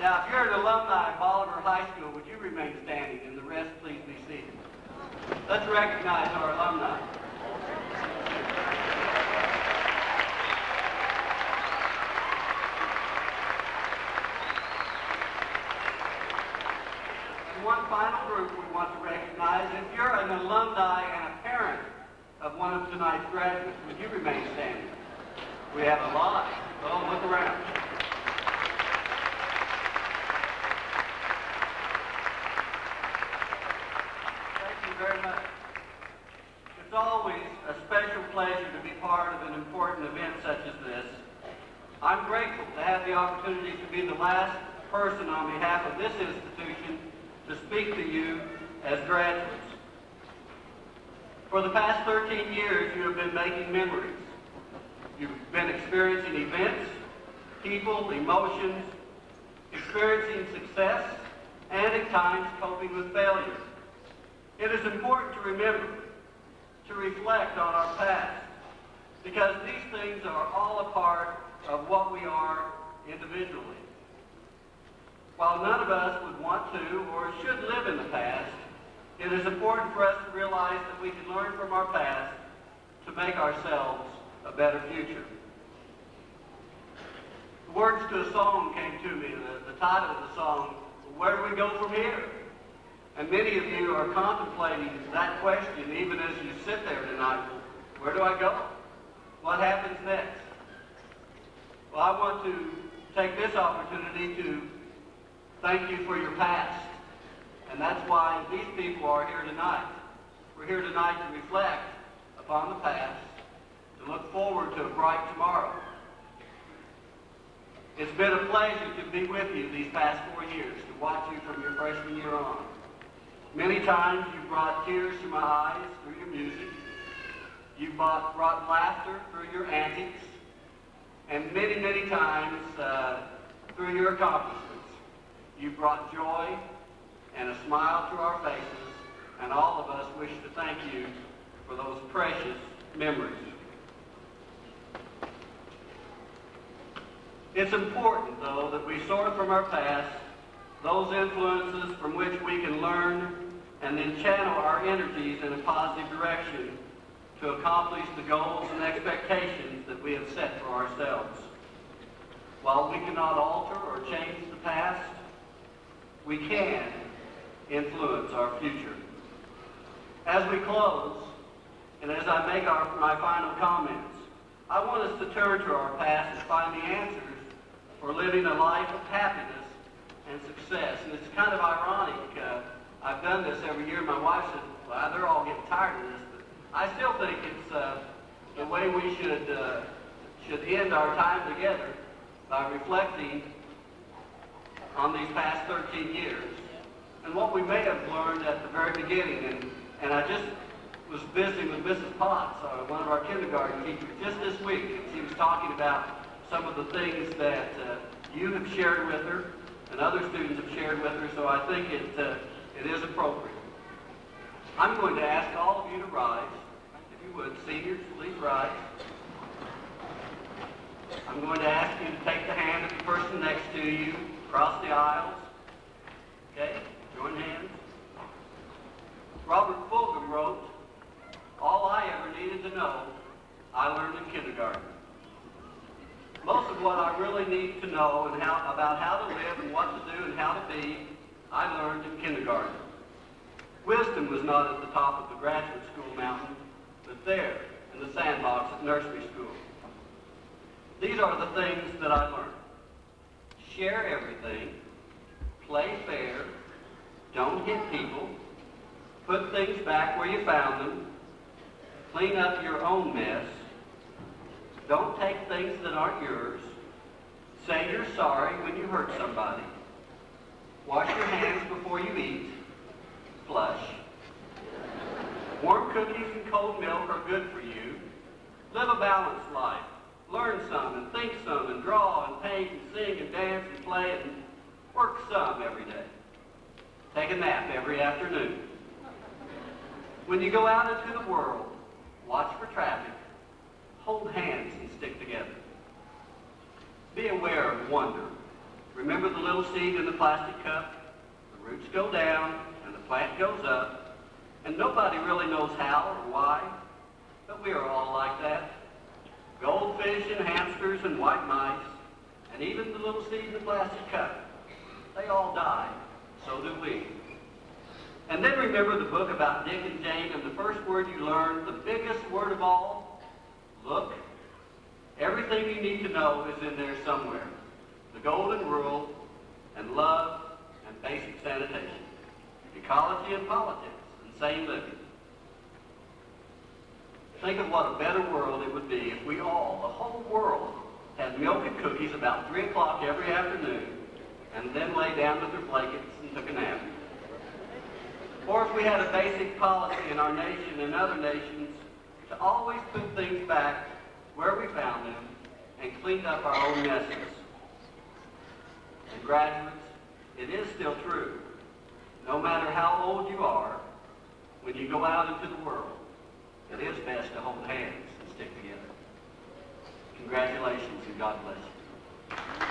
Now, if you're an alumni of Bolivar High School, would you remain standing, and the rest please be seated. Let's recognize our alumni. And one final group we want to recognize. If you're an alumni and a parent of one of tonight's graduates, would you remain standing? We have a lot. Oh, look around. Very much. It's always a special pleasure to be part of an important event such as this. I'm grateful to have the opportunity to be the last person on behalf of this institution to speak to you as graduates. For the past 13 years, you have been making memories. You've been experiencing events, people, emotions, experiencing success, and at times coping with failure. It is important to remember, to reflect on our past, because these things are all a part of what we are individually. While none of us would want to or should live in the past, it is important for us to realize that we can learn from our past to make ourselves a better future. The words to a song came to me, the title of the song, "Where do we go from here?" And many of you are contemplating that question even as you sit there tonight. Where do I go? What happens next? Well, I want to take this opportunity to thank you for your past. And that's why these people are here tonight. We're here tonight to reflect upon the past, to look forward to a bright tomorrow. It's been a pleasure to be with you these past 4 years, to watch you from your freshman year on. Many times you brought tears to my eyes through your music. You brought laughter through your antics. And many, many times through your accomplishments. You brought joy and a smile to our faces, and all of us wish to thank you for those precious memories. It's important, though, that we sort from our past those influences from which we can learn and then channel our energies in a positive direction to accomplish the goals and expectations that we have set for ourselves. While we cannot alter or change the past, we can influence our future. As we close, and as I make my final comments, I want us to turn to our past and find the answers for living a life of happiness and success. And it's kind of ironic. I've done this every year. My wife said, well, they're all getting tired of this, but I still think it's the way we should end our time together by reflecting on these past 13 years and what we may have learned at the very beginning. And I just was visiting with Mrs. Potts, one of our kindergarten teachers, just this week, and she was talking about some of the things that you have shared with her and other students have shared with her, so I think it is appropriate. I'm going to ask all of you to rise. If you would, seniors, please rise. I'm going to ask you to take the hand of the person next to you, cross the aisles. Okay? Join hands. Robert Fulgham wrote, "All I ever needed to know, I learned in kindergarten." Most of what I really need to know and about how to live and what to do and how to be, I learned in kindergarten. Wisdom was not at the top of the graduate school mountain, but there in the sandbox at nursery school. These are the things that I learned. Share everything, play fair, don't hit people, put things back where you found them, clean up your own mess, don't take things that aren't yours, say you're sorry when you hurt somebody, wash your hands before you eat, flush, warm cookies and cold milk are good for you, live a balanced life, learn some and think some and draw and paint and sing and dance and play and work some every day. Take a nap every afternoon. When you go out into the world, watch for traffic, hold hands and stick together. Be aware of wonder, Remember the little seed in the plastic cup? The roots go down and the plant goes up, and nobody really knows how or why, but we are all like that. Goldfish and hamsters and white mice, and even the little seed in the plastic cup. They all die. So do we. And then remember the book about Dick and Jane, and the first word you learned, the biggest word of all? Look. Everything you need to know is in there somewhere. The golden rule, and love, and basic sanitation. Ecology and politics, and sane living. Think of what a better world it would be if we all, the whole world, had milk and cookies about 3 o'clock every afternoon, and then lay down with their blankets and took a nap. Or if we had a basic policy in our nation and other nations to always put things back where we found them and cleaned up our own messes. And graduates, it is still true. No matter how old you are, when you go out into the world, it is best to hold hands and stick together. Congratulations and God bless you.